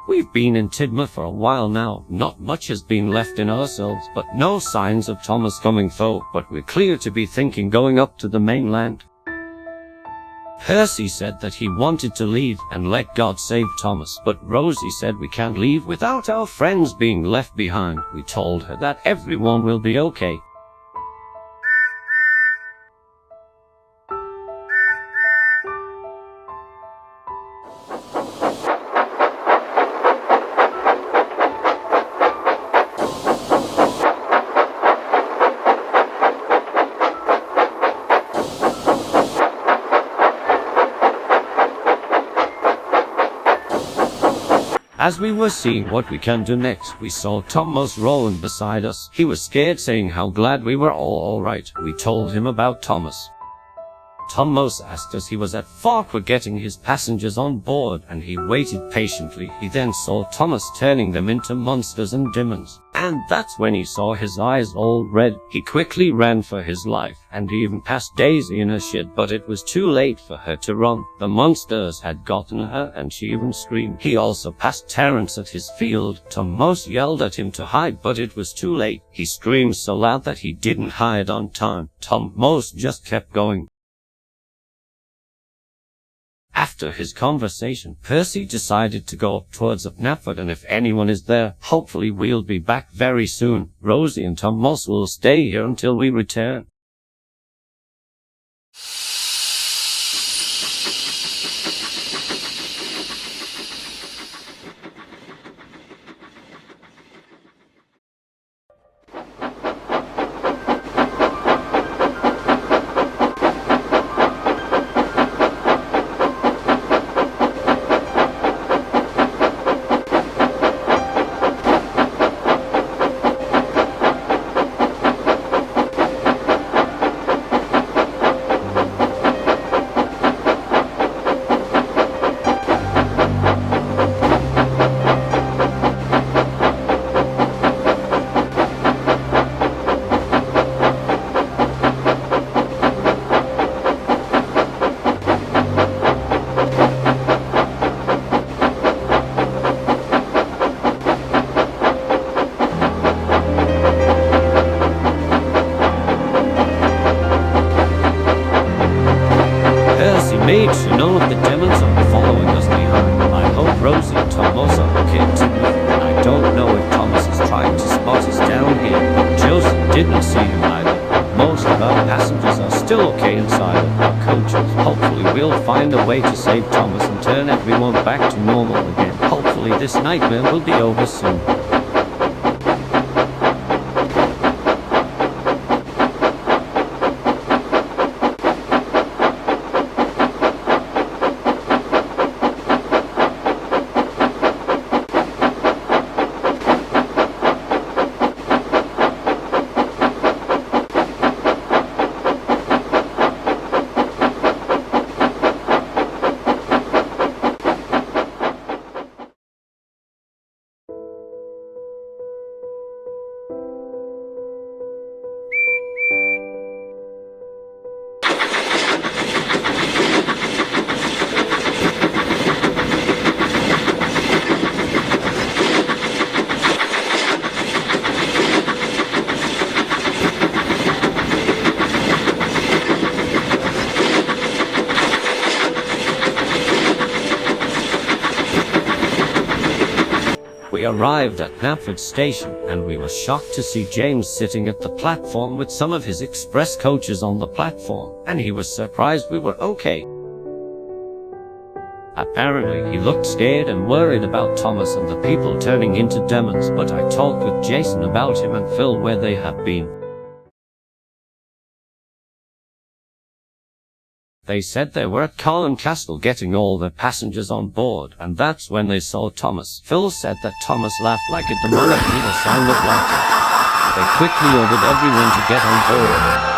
We've been in Tidmuth for a while now. Not much has been left in ourselves, but no signs of Thomas coming through. But we're clear to be thinking going up to the mainland. Percy said that he wanted to leave and let God save Thomas, but Rosie said we can't leave without our friends being left behind. We told her that everyone will be okay. As we were seeing what we can do next, we saw Thomas rolling beside us. He was scared, saying how glad we were all right. We told him about Thomas. Thomas asked us he was at Ffarquar getting his passengers on board, and he waited patiently. He then saw Thomas turning them into monsters and demons, and that's when he saw his eyes all red. He quickly ran for his life, and he even passed Daisy in her shed, but it was too late for her to run. The monsters had gotten her, and she even screamed. He also passed Terence at his field. Thomas yelled at him to hide, but it was too late. He screamed so loud that he didn't hide on time. Thomas just kept going. After his conversation, Percy decided to go up towards Macleod, and if anyone is there, hopefully we'll be back very soon. Rosie and Thomas will stay here until we return. Made sure none of the demons are following us behind. I hope Rosie and Thomas are okay at Tidmuth. I don't know if Thomas is trying to spot us down here, but Joseph didn't see him either. Most of our passengers are still okay inside of our coaches. Hopefully we'll find a way to save Thomas and turn everyone back to normal again. Hopefully this nightmare will be over soon. We arrived at Macleod station, and we were shocked to see James sitting at the platform with some of his express coaches on the platform, and he was surprised we were okay. Apparently he looked scared and worried about Thomas and the people turning into demons, but I talked with Jason about him and Phil where they have been. They said they were at Colin Castle getting all their passengers on board, and that's when they saw Thomas. Phil said that Thomas laughed like a demonic evil sound of laughter. They quickly ordered everyone to get on board.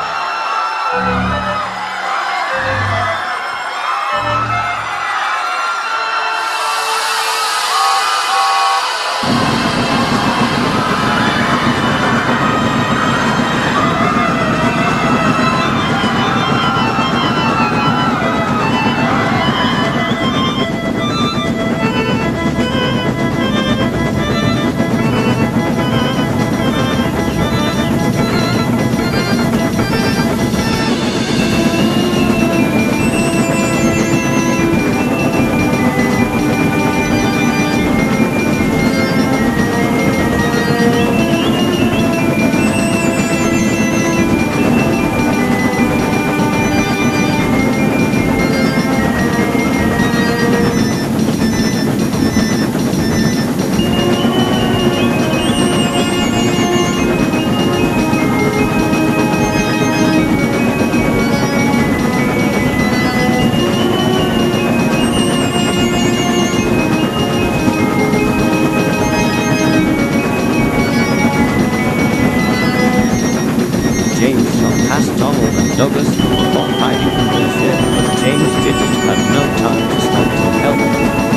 James shot past Donald and Douglas who were all hiding in the shed, but James didn't have no time to stop to help them.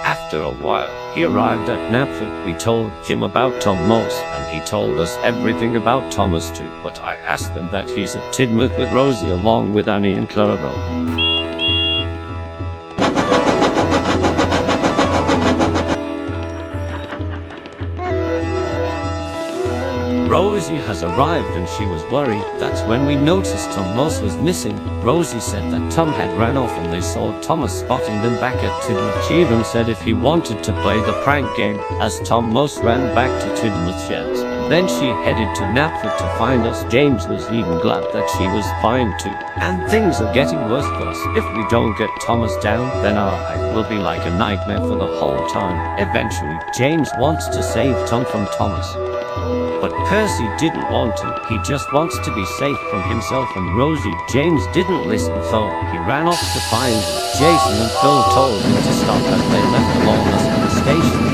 After a while, he arrived at Knapford. We told him about Thomas, and he told us everything about Thomas too, but I asked him that he's at Tidmuth with Rosie along with Annie and Clerabel. Rosie has arrived and she was worried. That's when we noticed Thomas was missing. Rosie said that Tom had ran off and they saw Thomas spotting them back at Tidmuth. She even said if he wanted to play the prank game, as Thomas ran back to Tidmuth sheds. Then she headed to Knapford to find us. James was even glad that she was fine too. And things are getting worse for us. If we don't get Thomas down, then our life will be like a nightmare for the whole time. Eventually, James wants to save Tom from Thomas. But Percy didn't want to. He just wants to be safe from himself and Rosie. James didn't listen, so he ran off to find Jason and Phil told him to stop as they left along us at the station.